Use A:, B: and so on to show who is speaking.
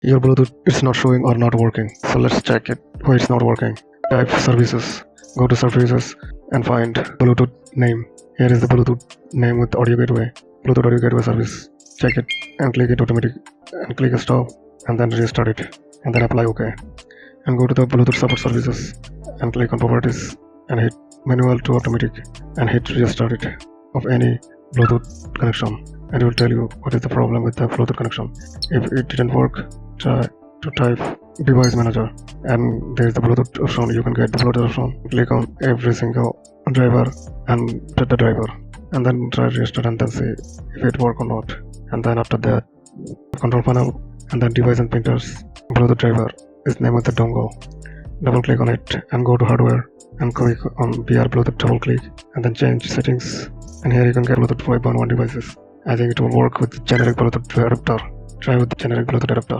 A: Your Bluetooth is not showing or not working. So let's check it why it's not working. Type services, go to services and find Bluetooth name. Here is the Bluetooth name with audio gateway, Bluetooth audio gateway service. Check it and click it automatic and click stop and then restart it and then apply OK. And go to the Bluetooth support services and click on properties and hit manual to automatic and hit restart it of any Bluetooth connection, and it will tell you what is the problem with the Bluetooth connection. If it didn't work, try to type device manager and there is the Bluetooth option. You can get the Bluetooth option. Click on every single driver and set the driver and then try to restart and then see if it work or not. And then after that, control panel and then device and printers, Bluetooth driver is name with the dongle. Double click on it and go to hardware and click on BR Bluetooth, double click and then change settings, and here you can get Bluetooth 5.1 devices. I think it will work with generic Bluetooth adapter. Try with the generic Bluetooth adapter.